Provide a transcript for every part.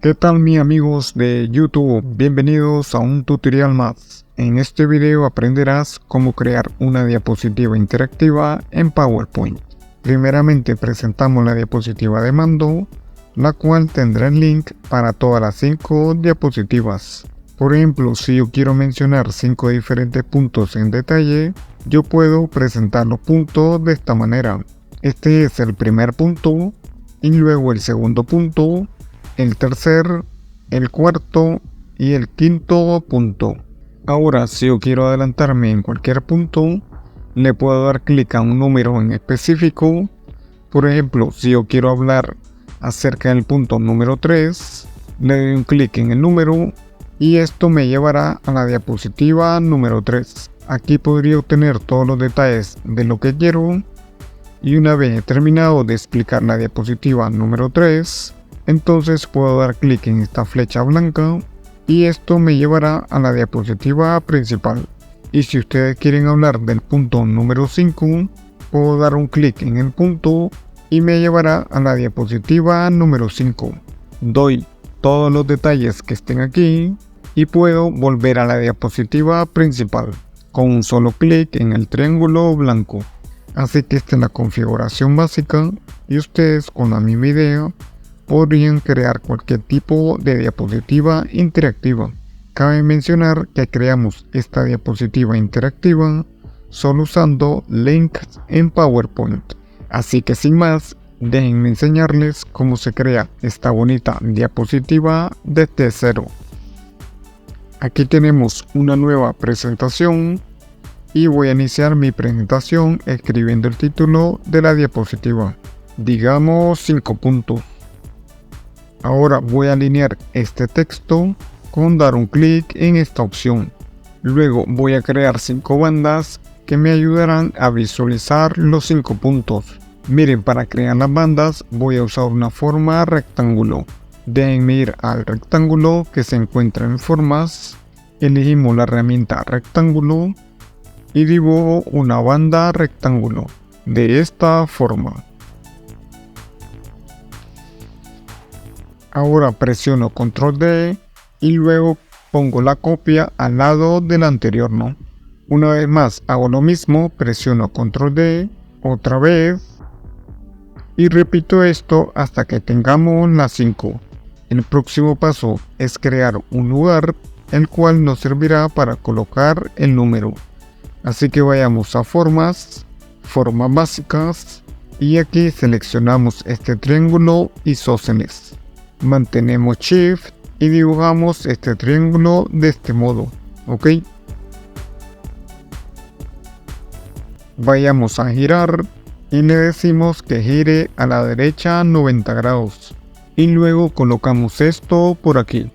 ¿Qué tal mis amigos de YouTube? Bienvenidos a un tutorial más. En este video aprenderás cómo crear una diapositiva interactiva en PowerPoint. Primeramente presentamos la diapositiva de mando, la cual tendrá el link para todas las 5 diapositivas. Por ejemplo, si yo quiero mencionar 5 diferentes puntos en detalle, yo puedo presentar los puntos de esta manera. Este es el primer punto, y luego el segundo punto, el tercer, el cuarto y el quinto punto. Ahora, si yo quiero adelantarme en cualquier punto, le puedo dar clic a un número en específico. Por ejemplo, si yo quiero hablar acerca del punto número 3, le doy un clic en el número y esto me llevará a la diapositiva número 3. Aquí podría obtener todos los detalles de lo que quiero. Y una vez terminado de explicar la diapositiva número 3, entonces puedo dar clic en esta flecha blanca y esto me llevará a la diapositiva principal. Y si ustedes quieren hablar del punto número 5, puedo dar un clic en el punto y me llevará a la diapositiva número 5. Doy todos los detalles que estén aquí y puedo volver a la diapositiva principal con un solo clic en el triángulo blanco. Así que esta es la configuración básica y ustedes con la misma idea podrían crear cualquier tipo de diapositiva interactiva. Cabe mencionar que creamos esta diapositiva interactiva solo usando links en PowerPoint. Así que sin más, déjenme enseñarles cómo se crea esta bonita diapositiva desde cero. Aquí tenemos una nueva presentación y voy a iniciar mi presentación escribiendo el título de la diapositiva. Digamos 5 puntos. Ahora voy a alinear este texto con dar un clic en esta opción. Luego voy a crear 5 bandas que me ayudarán a visualizar los 5 puntos. Miren, para crear las bandas voy a usar una forma rectángulo. Déjenme ir al rectángulo que se encuentra en formas. Elegimos la herramienta rectángulo y dibujo una banda rectángulo de esta forma. Ahora presiono Control D y luego pongo la copia al lado del anterior, ¿no? Una vez más hago lo mismo, presiono Control D otra vez y repito esto hasta que tengamos las 5. El próximo paso es crear un lugar el cual nos servirá para colocar el número. Así que vayamos a formas básicas y aquí seleccionamos este triángulo isósceles. Mantenemos Shift y dibujamos este triángulo de este modo, ¿ok? Vayamos a girar y le decimos que gire a la derecha 90 grados y luego colocamos esto por aquí.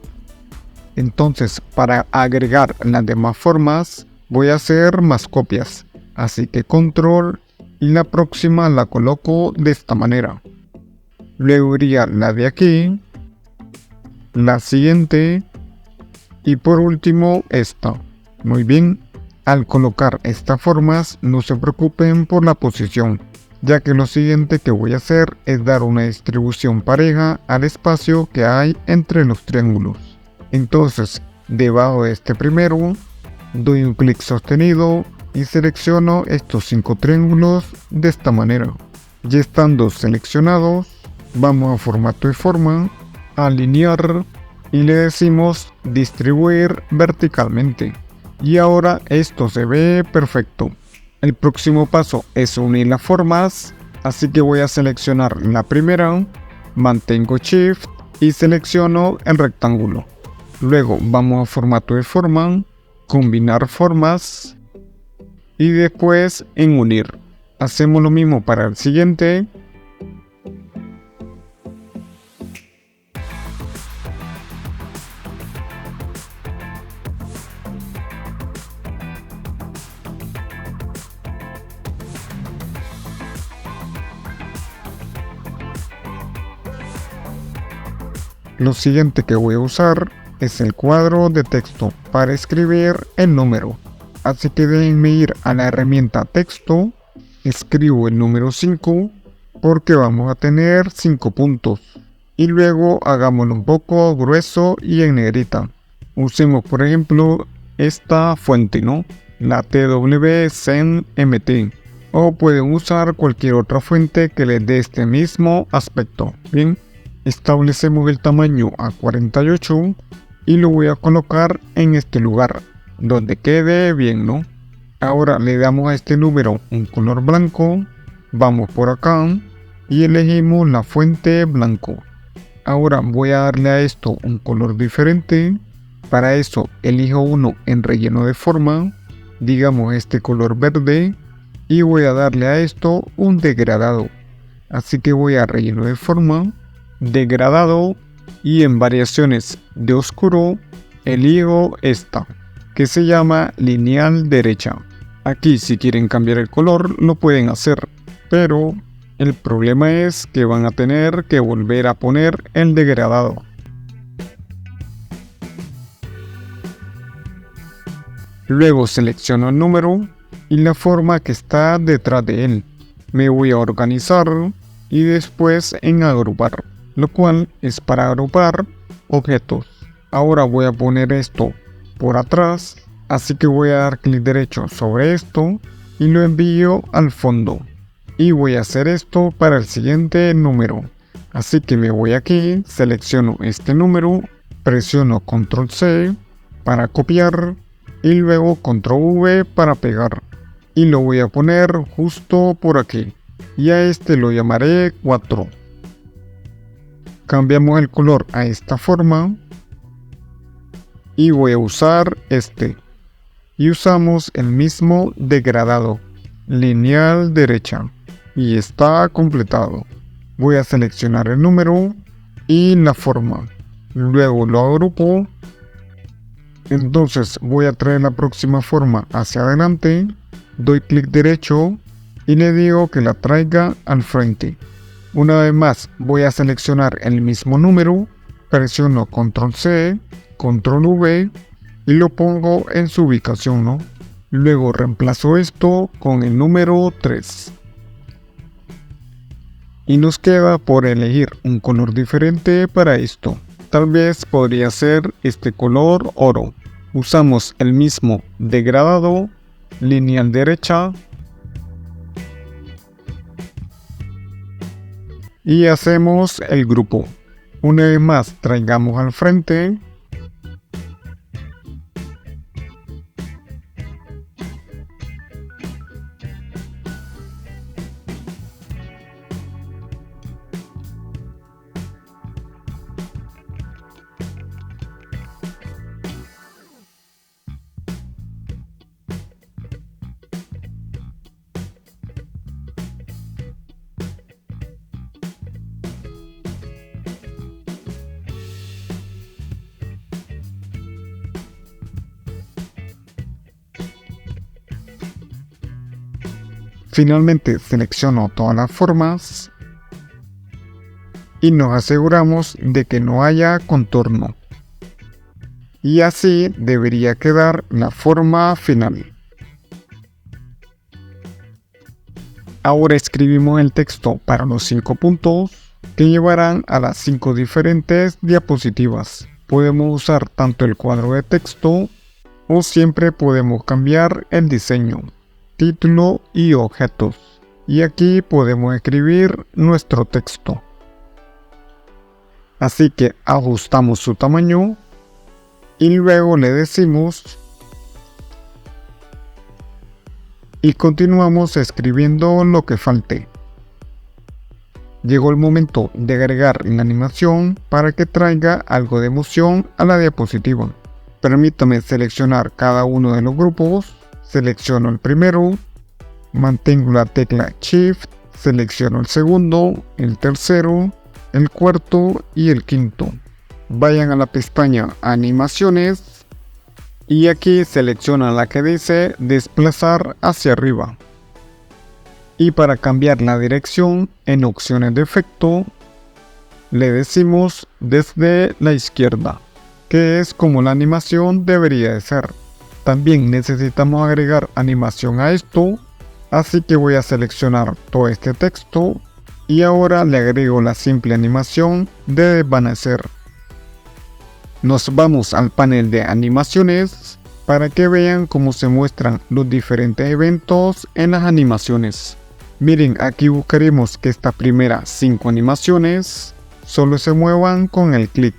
Entonces, para agregar las demás formas voy a hacer más copias, así que Control y la próxima la coloco de esta manera. Luego iría la de aquí, la siguiente y por último esta. Muy bien, al colocar estas formas no se preocupen por la posición, ya que lo siguiente que voy a hacer es dar una distribución pareja al espacio que hay entre los triángulos. Entonces, debajo de este primero, doy un clic sostenido y selecciono estos 5 triángulos de esta manera. Ya estando seleccionados, vamos a formato y forma, alinear y le decimos distribuir verticalmente. Y ahora esto se ve perfecto. El próximo paso es unir las formas, así que voy a seleccionar la primera, mantengo Shift y selecciono el rectángulo. Luego vamos a formato de forma, combinar formas y después en unir. Hacemos lo mismo para el siguiente. Lo siguiente que voy a usar es el cuadro de texto para escribir el número. Así que déjenme ir a la herramienta texto, escribo el número 5 porque vamos a tener 5 puntos. y luego hagámoslo un poco grueso y en negrita. Usemos por ejemplo esta fuente, ¿no? La TWZenMT, o pueden usar cualquier otra fuente que les dé este mismo aspecto. Bien, establecemos el tamaño a 48 y lo voy a colocar en este lugar donde quede bien, ¿no? Ahora le damos a este número un color blanco, vamos por acá y elegimos la fuente blanco. Ahora voy a darle a esto un color diferente. Para eso elijo uno en relleno de forma, digamos este color verde, y voy a darle a esto un degradado. Así que voy a relleno de forma, degradado, y en variaciones de oscuro elijo esta, que se llama lineal derecha. Aquí si quieren cambiar el color lo pueden hacer, pero el problema es que van a tener que volver a poner el degradado. Luego selecciono el número y la forma que está detrás de él. Me voy a organizar y después en agrupar, lo cual es para agrupar objetos. Ahora voy a poner esto por atrás, así que voy a dar clic derecho sobre esto y lo envío al fondo. Y voy a hacer esto para el siguiente número. Así que me voy aquí, selecciono este número, presiono Control C para copiar y luego Control V para pegar. Y lo voy a poner justo por aquí. Y a este lo llamaré 4. Cambiamos el color a esta forma. Y voy a usar este. Y usamos el mismo degradado, lineal derecha. Y está completado. Voy a seleccionar el número y la forma. Luego lo agrupo. Entonces voy a traer la próxima forma hacia adelante. Doy clic derecho y le digo que la traiga al frente. Una vez más voy a seleccionar el mismo número. Presiono Control C, Control V y lo pongo en su ubicación, ¿no? Luego reemplazo esto con el número 3. Y nos queda por elegir un color diferente para esto. Tal vez podría ser este color oro. Usamos el mismo degradado, lineal derecha. Y hacemos el grupo. Una vez más traigamos al frente. Finalmente selecciono todas las formas y nos aseguramos de que no haya contorno. Y así debería quedar la forma final. Ahora escribimos el texto para los 5 puntos que llevarán a las 5 diferentes diapositivas. Podemos usar tanto el cuadro de texto o siempre podemos cambiar el diseño, título y objetos. Y aquí podemos escribir nuestro texto. Así que ajustamos su tamaño y luego le decimos y continuamos escribiendo lo que falte. Llegó el momento de agregar la animación para que traiga algo de emoción a la diapositiva. Permítame seleccionar cada uno de los grupos. Selecciono el primero, mantengo la tecla Shift, selecciono el segundo, el tercero, el cuarto y el quinto. Vayan a la pestaña Animaciones y aquí seleccionan la que dice Desplazar hacia arriba. Y para cambiar la dirección en opciones de efecto, le decimos desde la izquierda, que es como la animación debería de ser. También necesitamos agregar animación a esto, así que voy a seleccionar todo este texto Y ahora le agrego la simple animación de desvanecer. Nos vamos al panel de animaciones para que vean cómo se muestran los diferentes eventos en las animaciones. Miren, aquí buscaremos que estas primeras 5 animaciones solo se muevan con el clic.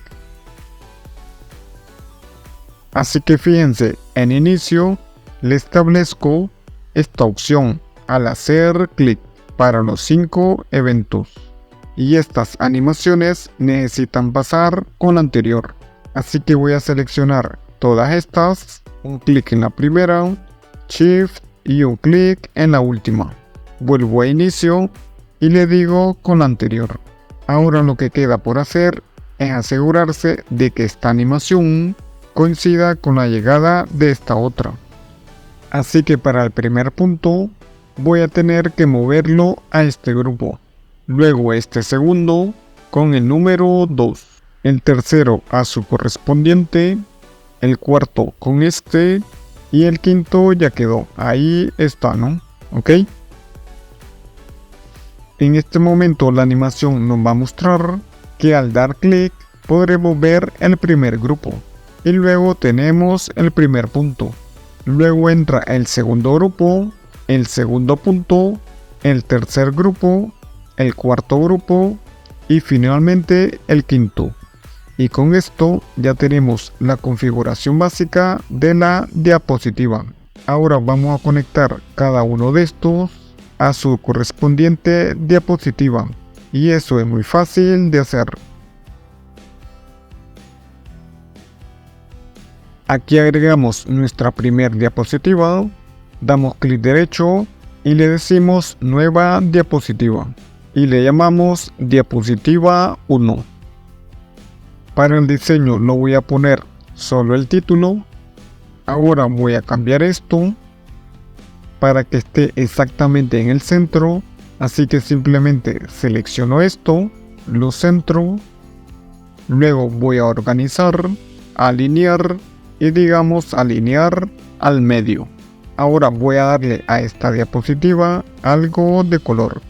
Así que fíjense, en inicio le establezco esta opción al hacer clic para los 5 eventos. Y estas animaciones necesitan pasar con la anterior. Así que voy a seleccionar todas estas, un clic en la primera, Shift y un clic en la última. Vuelvo a inicio y le digo con la anterior. Ahora lo que queda por hacer es asegurarse de que esta animación coincida con la llegada de esta otra. Así que para el primer punto voy a tener que moverlo a este grupo. Luego este segundo con el número 2. El tercero a su correspondiente, el cuarto con este y el quinto ya quedó. Ahí está, ¿no? ¿Ok? En este momento la animación nos va a mostrar que al dar clic podremos ver el primer grupo. Y luego tenemos el primer punto. Luego entra el segundo grupo, el segundo punto, el tercer grupo, el cuarto grupo y finalmente el quinto. Y con esto ya tenemos la configuración básica de la diapositiva. Ahora vamos a conectar cada uno de estos a su correspondiente diapositiva. Y eso es muy fácil de hacer. Aquí agregamos nuestra primera diapositiva, damos clic derecho y le decimos nueva diapositiva. Y le llamamos diapositiva 1. Para el diseño no voy a poner solo el título. Ahora voy a cambiar esto para que esté exactamente en el centro. Así que simplemente selecciono esto, lo centro. Luego voy a organizar, alinear y digamos alinear al medio. Ahora voy a darle a esta diapositiva algo de color.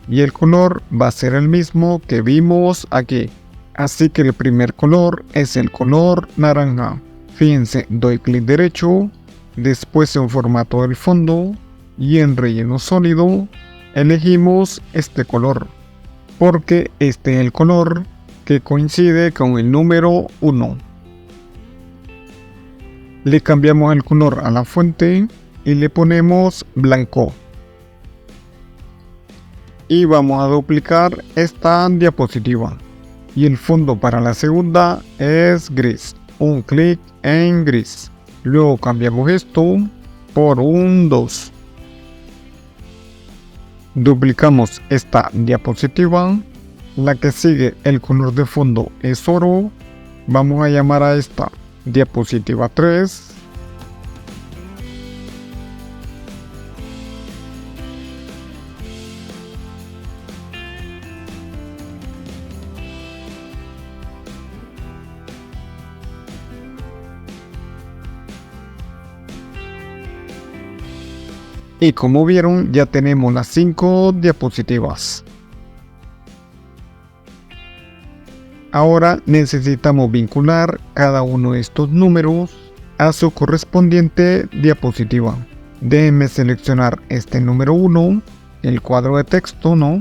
Y el color va a ser el mismo que vimos aquí. Así que el primer color es el color naranja. Fíjense, doy clic derecho, después en formato del fondo y en relleno sólido elegimos este color, porque este es el color que coincide con el número 1. Le cambiamos el color a la fuente y le ponemos blanco. Y vamos a duplicar esta diapositiva. Y el fondo para la segunda es gris. Un clic en gris. Luego cambiamos esto por un 2. Duplicamos esta diapositiva. La que sigue, el color de fondo es oro. Vamos a llamar a esta diapositiva 3. Y como vieron, ya tenemos las 5 diapositivas. Ahora necesitamos vincular cada uno de estos números a su correspondiente diapositiva. Déjenme seleccionar este número 1, el cuadro de texto, ¿no?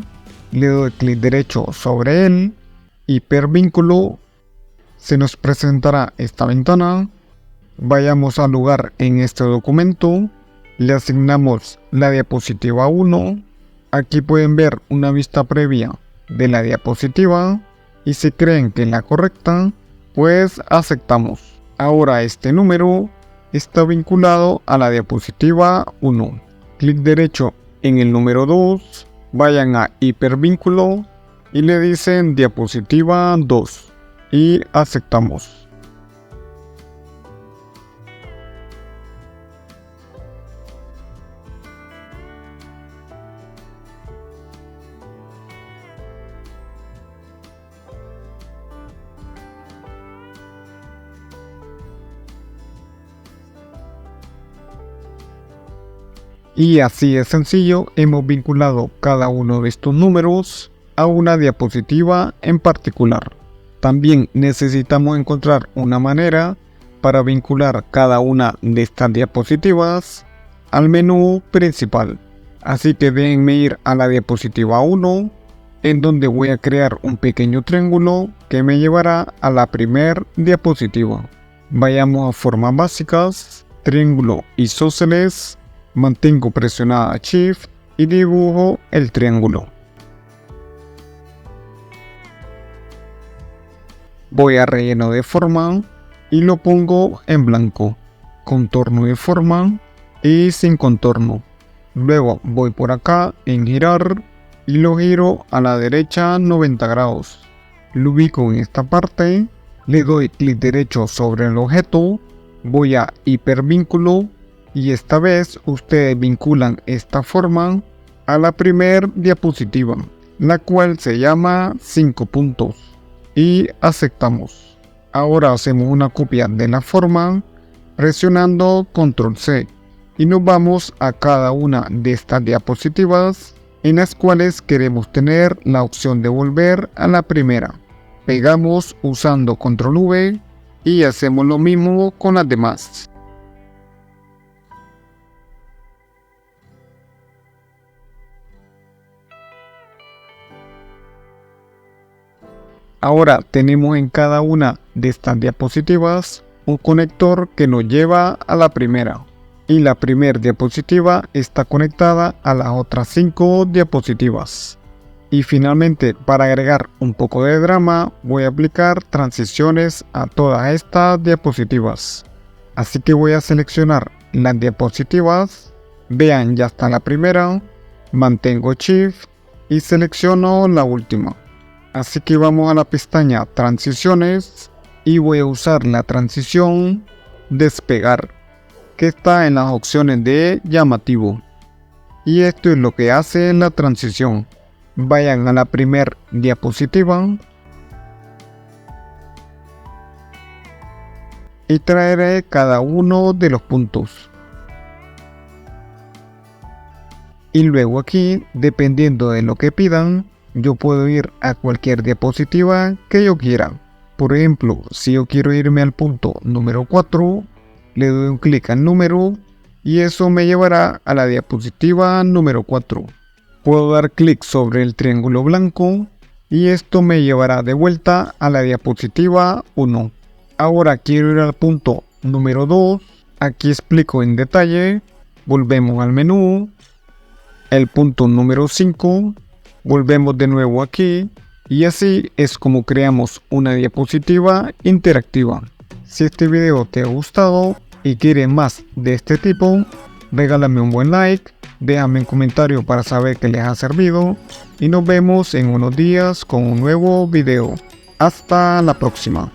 Le doy clic derecho sobre él, hipervínculo. Se nos presentará esta ventana. Vayamos al lugar en este documento. Le asignamos la diapositiva 1. Aquí pueden ver una vista previa de la diapositiva. Y si creen que es la correcta, pues aceptamos. Ahora este número está vinculado a la diapositiva 1. Clic derecho en el número 2. Vayan a hipervínculo y le dicen diapositiva 2. Y aceptamos. Y así de sencillo hemos vinculado cada uno de estos números a una diapositiva en particular. También necesitamos encontrar una manera para vincular cada una de estas diapositivas al menú principal. Así que déjenme ir a la diapositiva 1, en donde voy a crear un pequeño triángulo que me llevará a la primera diapositiva. Vayamos a formas básicas, triángulo isósceles, mantengo presionada Shift y dibujo el triángulo. Voy a relleno de forma y lo pongo en blanco, contorno de forma y sin contorno. Luego voy por acá en girar y lo giro a la derecha 90 grados. Lo ubico en esta parte, le doy clic derecho sobre el objeto, voy a hipervínculo y esta vez ustedes vinculan esta forma a la primera diapositiva, la cual se llama 5 puntos, y aceptamos. Ahora hacemos una copia de la forma presionando Control C y nos vamos a cada una de estas diapositivas en las cuales queremos tener la opción de volver a la primera. Pegamos usando Control V y hacemos lo mismo con las demás. Ahora tenemos en cada una de estas diapositivas un conector que nos lleva a la primera. Y la primera diapositiva está conectada a las otras 5 diapositivas. Y finalmente, para agregar un poco de drama, voy a aplicar transiciones a todas estas diapositivas. Así que voy a seleccionar las diapositivas. Vean, ya está la primera. Mantengo Shift y selecciono la última. Así que vamos a la pestaña Transiciones y voy a usar la transición Despegar, que está en las opciones de llamativo. Y esto es lo que hace la transición. Vayan a la primera diapositiva y traeré cada uno de los puntos. Y luego aquí, dependiendo de lo que pidan, yo puedo ir a cualquier diapositiva que yo quiera. Por ejemplo, si yo quiero irme al punto número 4, le doy un clic al número y eso me llevará a la diapositiva número 4. Puedo dar clic sobre el triángulo blanco y esto me llevará de vuelta a la diapositiva 1. Ahora quiero ir al punto número 2. Aquí explico en detalle. Volvemos al menú. El punto número 5. Volvemos de nuevo aquí y así es como creamos una diapositiva interactiva. Si este video te ha gustado y quieres más de este tipo, regálame un buen like, déjame un comentario para saber que les ha servido y nos vemos en unos días con un nuevo video. Hasta la próxima.